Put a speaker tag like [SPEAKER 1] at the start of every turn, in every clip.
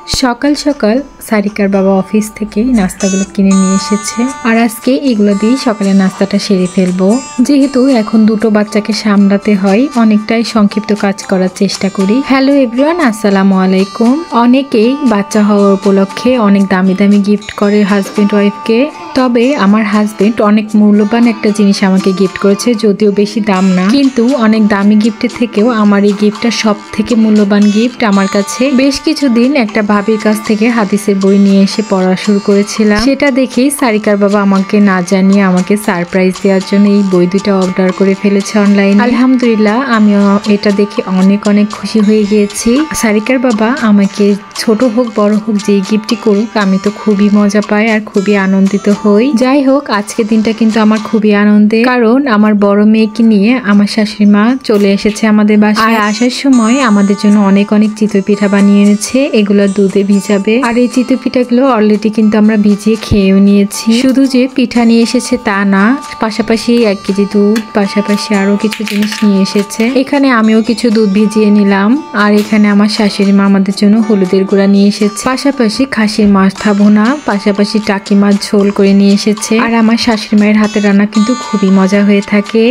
[SPEAKER 1] সকাল সকাল সারিকার বাবা অফিস থেকে নাস্তাগুলো কিনে নিয়ে এসেছে আর আজকে এগুলো দিয়ে সকালে নাস্তাটা সেরে ফেলবো। যেহেতু এখন দুটো বাচ্চাকে সামলাতে হয়, অনেকটাই সংক্ষিপ্ত কাজ করার চেষ্টা করি। হ্যালো এভরিওয়ান, আসসালামু আলাইকুম। অনেকেই বাচ্চা হওয়ার উপলক্ষে অনেক দামি দামি গিফট করে হাজবেন্ড ওয়াইফকে, তবে আমার হাজবেন্ড অনেক মূল্যবান একটা জিনিস আমাকে গিফট করেছে, যদিও বেশি দাম না, কিন্তু অনেক দামি গিফটের থেকেও আমার এই গিফটটা সব থেকে মূল্যবান গিফট আমার কাছে। বেশ কিছুদিন একটা ভাবির কাছ থেকে হাদিসের বই নিয়ে এসে পড়া শুরু করেছিলাম, সেটা দেখেই সারিকার বাবা আমাকে না জানিয়ে আমাকে সারপ্রাইজ দেওয়ার জন্য এই বই দুটো অর্ডার করে ফেলেছে অনলাইনে। আলহামদুলিল্লাহ, আমিও এটা দেখে অনেক অনেক খুশি হয়ে গিয়েছি। সারিকার বাবা আমাকে ছোট হোক বড় হোক যেই গিফটই করুক, আমি তো খুবই মজা পাই আর খুবই আনন্দিত হই। যাই হোক, আজকের দিনটা কিন্তু আমার খুবই আনন্দের, কারণ আমার বড় মেয়েকে নিয়ে আমার শাশুড়ি মা চলে এসেছে আমাদের বাসায়। আর আসার সময় আমাদের জন্য অনেক অনেক চিতই পিঠা বানিয়ে এনেছে, এগুলো দুধে ভিজাবে। আর এই চিতই পিঠাগুলো অলরেডি কিন্তু আমরা ভিজিয়ে খেয়েও নিয়েছি। শুধু যে পিঠা নিয়ে এসেছে তা না, পাশাপাশি 1 কেজি দুধ, পাশাপাশি আরো কিছু জিনিস নিয়ে এসেছে। এখানে আমিও কিছু দুধ ভিজিয়ে নিলাম। আর এখানে আমার শাশুড়ি মা আমাদের জন্য হলুদের গুঁড়া নিয়ে এসেছে, পাশাপাশি খাসির মাথা ভুনা, পাশাপাশি টাকি মাছ ঝোল করে নিয়ে এসেছে। আর আমার শাশুড়ি মায়ের হাতের রান্না কিন্তু খুবই মজা হয়ে থাকে।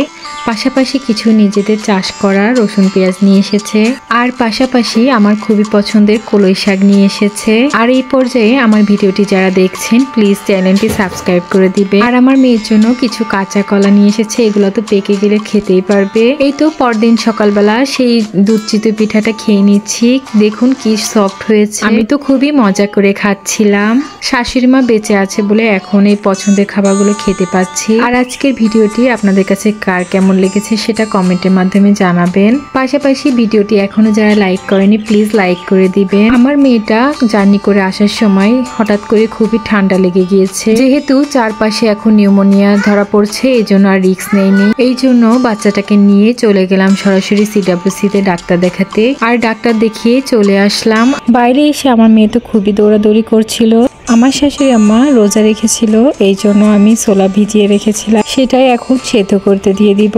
[SPEAKER 1] পাশাপাশি কিছু নিজেদের চাষ করা রসুন পেঁয়াজ নিয়ে এসেছে, আর পাশাপাশি আমার খুবই পছন্দের কলই শাক নিয়ে এসেছে। আর এই পর্যায়ে আমার ভিডিওটি যারা দেখছেন প্লিজ চ্যানেলটি সাবস্ক্রাইব করে দিবে। আর আমার মেয়ের জন্য কিছু কাঁচা কলা নিয়ে এসেছে, এগুলো তো পেকে গেলে খেতেই পারবে। এই তো পরদিন সকালবেলা সেই দুধ চিতই পিঠাটা খেয়ে নিচ্ছি, দেখুন কি সফট হয়েছে। আমি তো খুবই মজা করে খাচ্ছিলাম। শাশুড়ি মা বেঁচে আছে বলে এখন এই পছন্দের খাবারগুলো খেতে পাচ্ছি। আর আজকের ভিডিওটি আপনাদের কাছে কার কেমন লেগেছে সেটা কমেন্টের মাধ্যমে জানাবেন। পাশাপাশি ভিডিওটি এখনো যারা লাইক করেনি প্লিজ লাইক করে দিবেন। আমার মেয়েটা জার্নি করে আসার সময় হঠাৎ করে খুবই ঠান্ডা লেগে গিয়েছে, যেহেতু চারপাশে এখন নিউমোনিয়া ধরা পড়ছে, এই জন্য আর রিস্ক নেইনি। এই জন্য বাচ্চাটাকে নিয়ে চলে গেলাম সরাসরি CWC তে ডাক্তার দেখাতে। আর ডাক্তার দেখিয়ে চলে আসলাম। বাইরে এসে আমার মেয়ে তো খুবই দৌড়াদৌড়ি করছিল। আমার শাশুড়ি আম্মা রোজা রেখেছিল, এই জন্য আমি ছোলা ভিজিয়ে রেখেছিলাম, সেটাই এখন সেদ্ধ করতে দিয়ে দিব।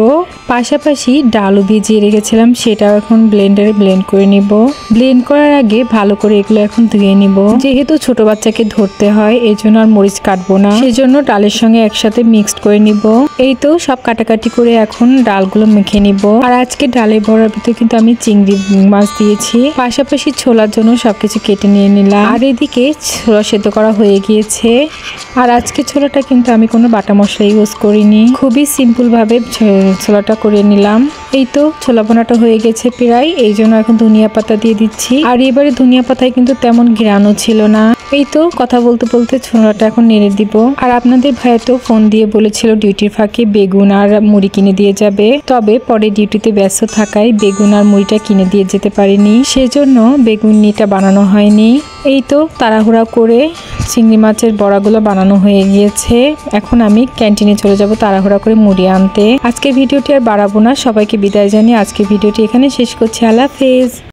[SPEAKER 1] পাশাপাশি ডালও ভিজিয়ে রেখেছিলাম, সেটাও এখন ব্লেন্ডারে ব্লেন্ড করে নিব। ব্লেন্ড করার আগে ভালো করে এগুলো এখন ধুয়ে নিব, যেহেতু ছোট বাচ্চাকে ধরতে হয় এই জন্য আর মরিচ কাটবো না, সেজন্য ডালের সঙ্গে একসাথে মিক্সড করে নিব। এই তো সব কাটাকাটি করে এখন ডালগুলো মেখে নিব। আর আজকে ডালের বড়ার ভিতরে কিন্তু আমি চিংড়ি মাছ দিয়েছি, পাশাপাশি ছোলার জন্য সবকিছু কেটে নিয়ে নিলাম। আর এদিকে ছোলা সেদ্ধ করা হয়ে গিয়েছে। আর আজকে ছোলাটা কিন্তু আমি কোনো বাটা মশলা ইউজ করিনি, খুবই সিম্পল ভাবে ছোলাটা করে নিলাম। এই তো ছোলা বোনাটা হয়ে গেছে প্রায়, এই জন্য এখন ধনিয়া পাতা দিয়ে দিচ্ছি। আর এবারে ধনিয়া পাতায় কিন্তু তেমন ঘ্রাণও ছিল না। এই তো কথা বলতে বলতে ছোলাটা এখন নেড়ে দিব। আর আপনাদের ভাইয়া তো ফোন দিয়ে বলেছিল ডিউটির ফাঁকে বেগুন আর মুড়ি কিনে দিয়ে যাবে, তবে পরে ডিউটিতে ব্যস্ত থাকায় বেগুন আর মুড়িটা কিনে দিয়ে যেতে পারিনি, সেজন্য বেগুনিটা বানানো হয়নি। এই তো তাড়াহুড়া করে চিংড়ি মাছের বড়াগুলো বানানো হয়ে গিয়েছে। এখন আমি ক্যান্টিনে চলে যাব তাড়াহুড়া করে মুড়ি আনতে। আজকে ভিডিওটি আর বাড়াবো না, সবাইকে বিদায় জানিয়ে আজকে ভিডিওটি এখানে শেষ করছি। আল্লাহ হাফেজ।